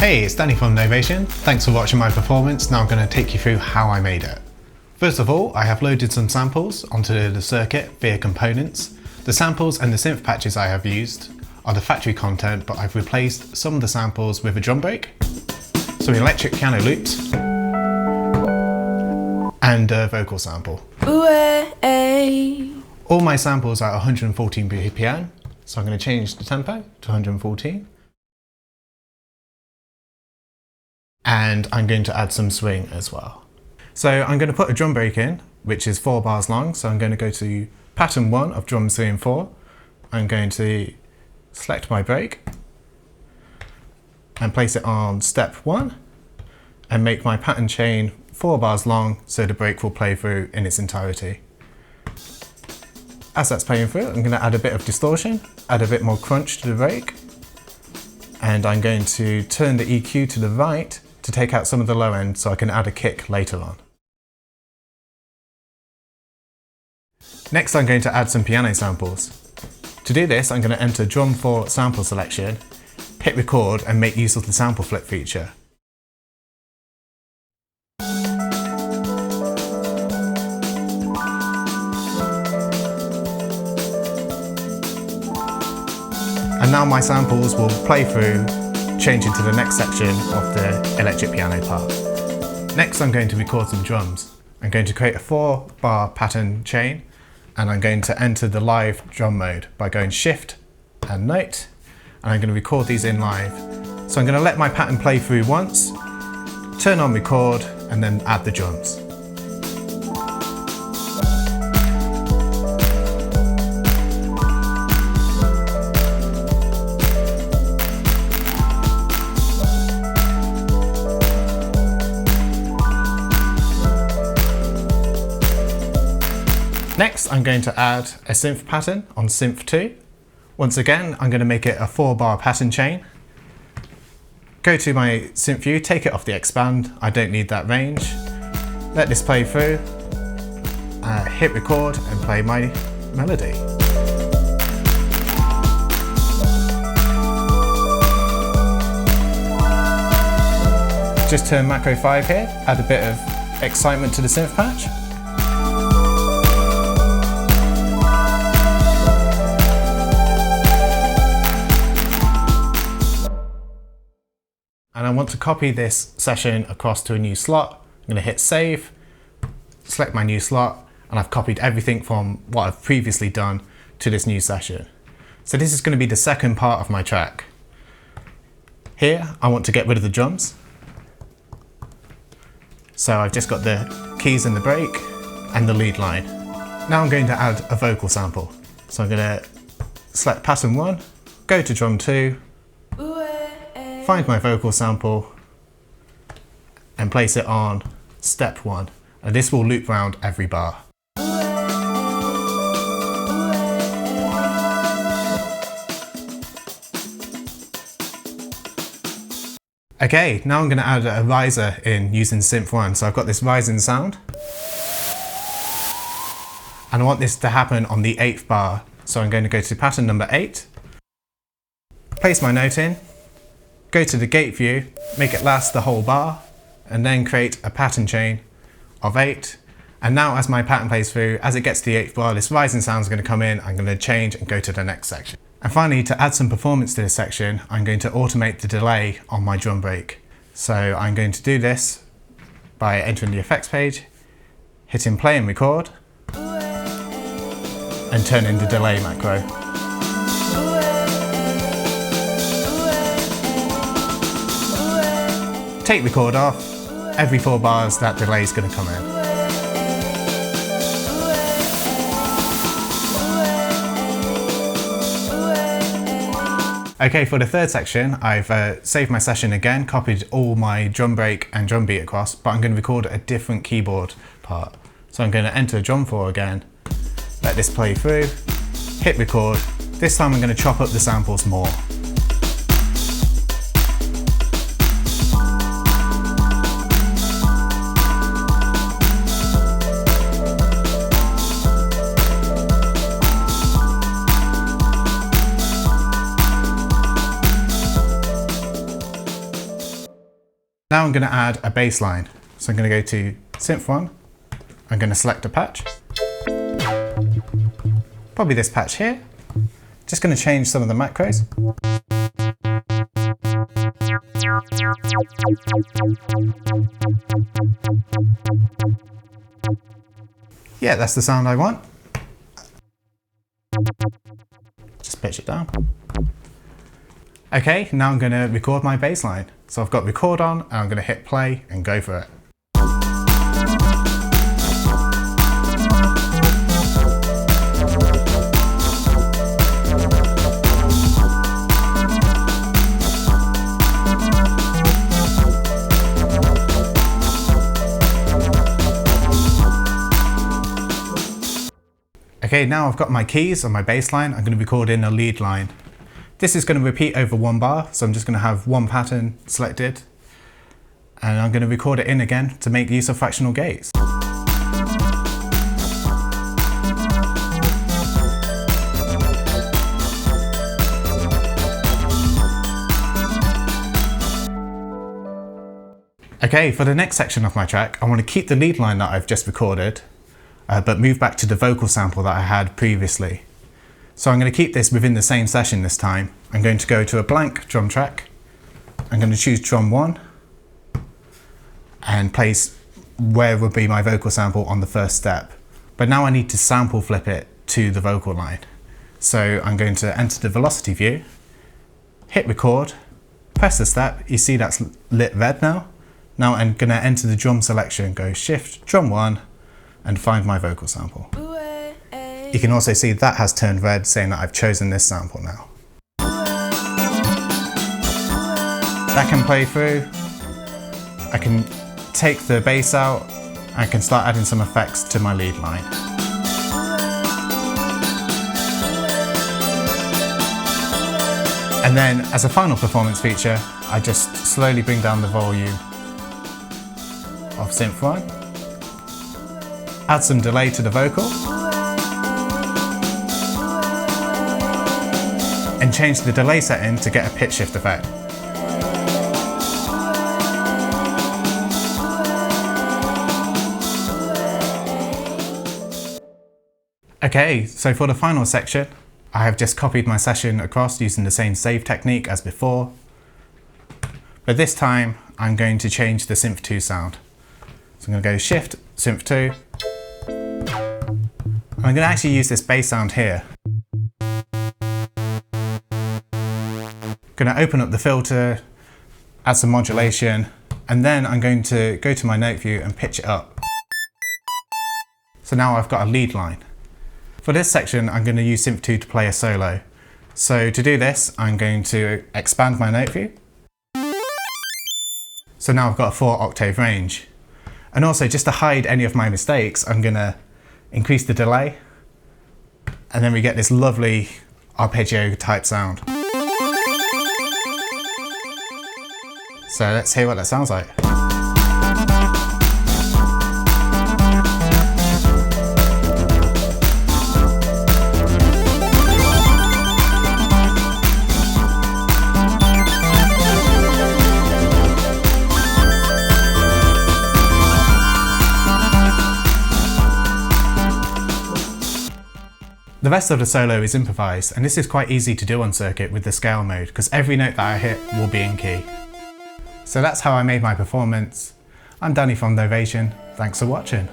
Hey, it's Danny from Novation. Thanks for watching my performance. Now I'm going to take you through how I made it. First of all, I have loaded some samples onto the circuit via components. The samples and the synth patches I have used are the factory content, but I've replaced some of the samples with a drum break, some electric piano loops, and a vocal sample. All my samples are 114 BPM, so I'm going to change the tempo to 114. And I'm going to add some swing as well. So I'm going to put a drum break in, which is 4 bars long. So I'm going to go to pattern 1 of drums 3 and 4. I'm going to select my break and place it on step 1 and make my pattern chain 4 bars long so the break will play through in its entirety. As that's playing through, I'm going to add a bit of distortion, add a bit more crunch to the break, and I'm going to turn the EQ to the right to take out some of the low end so I can add a kick later on. Next, I'm going to add some piano samples. To do this, I'm going to enter drum 4 sample selection, hit record and make use of the sample flip feature. And now my samples will play through, changing to the next section of the electric piano part. Next, I'm going to record some drums. I'm going to create a 4-bar pattern chain, and I'm going to enter the live drum mode by going Shift and Note, and I'm going to record these in live. So I'm going to let my pattern play through once, turn on record, and then add the drums. Next, I'm going to add a synth pattern on synth 2. Once again, I'm going to make it a 4-bar pattern chain. Go to my synth view, take it off the expand, I don't need that range. Let this play through, hit record and play my melody. Just turn macro 5 here, add a bit of excitement to the synth patch. And I want to copy this session across to a new slot. I'm going to hit save, select my new slot, and I've copied everything from what I've previously done to this new session. So this is going to be the second part of my track. Here, I want to get rid of the drums. So I've just got the keys and the break and the lead line. Now I'm going to add a vocal sample. So I'm going to select pattern 1, go to drum 2, find my vocal sample and place it on step 1, and this will loop round every bar. Okay, now I'm going to add a riser in using synth 1. So I've got this rising sound and I want this to happen on the 8th bar. So I'm going to go to pattern number 8, place my note in, go to the gate view, make it last the whole bar, and then create a pattern chain of 8. And now as my pattern plays through, as it gets to the 8th bar, this rising sound is going to come in, I'm going to change and go to the next section. And finally, to add some performance to this section, I'm going to automate the delay on my drum break. So I'm going to do this by entering the effects page, hitting play and record, and turning the delay macro. Take record off, every 4 bars that delay is going to come in. Okay, for the third section, I've saved my session again, copied all my drum break and drum beat across, but I'm going to record a different keyboard part. So I'm going to enter drum 4 again, let this play through, hit record. This time I'm going to chop up the samples more. Now I'm going to add a bass line. So I'm going to go to Synth 1. I'm going to select a patch. Probably this patch here. Just going to change some of the macros. Yeah, that's the sound I want. Just pitch it down. Okay, now I'm going to record my bass line. So I've got record on and I'm going to hit play and go for it. Okay, now I've got my keys on my bass line, I'm going to record in a lead line. This is going to repeat over one bar, so I'm just going to have one pattern selected. And I'm going to record it in again to make use of fractional gates. Okay, for the next section of my track, I want to keep the lead line that I've just recorded, but move back to the vocal sample that I had previously. So I'm going to keep this within the same session this time. I'm going to go to a blank drum track. I'm going to choose drum 1 and place where would be my vocal sample on the first step. But now I need to sample flip it to the vocal line. So I'm going to enter the velocity view, hit record, press the step. You see that's lit red now. Now I'm going to enter the drum selection, go shift drum 1, and find my vocal sample. You can also see that has turned red, saying that I've chosen this sample now. That can play through. I can take the bass out. I can start adding some effects to my lead line. And then as a final performance feature, I just slowly bring down the volume of Synth 1. Add some delay to the vocal and change the delay setting to get a pitch shift effect. Okay, so for the final section, I have just copied my session across using the same save technique as before, but this time I'm going to change the Synth 2 sound. So I'm going to go Shift, Synth 2, and I'm going to actually use this bass sound here. Going to open up the filter, add some modulation, and then I'm going to go to my note view and pitch it up. So now I've got a lead line. For this section, I'm going to use Synth 2 to play a solo. So to do this, I'm going to expand my note view. So now I've got a 4-octave range. And also, just to hide any of my mistakes, I'm going to increase the delay. And then we get this lovely arpeggio type sound. So let's hear what that sounds like. The rest of the solo is improvised, and this is quite easy to do on circuit with the scale mode because every note that I hit will be in key. So that's how I made my performance. I'm Danny from Novation. Thanks for watching.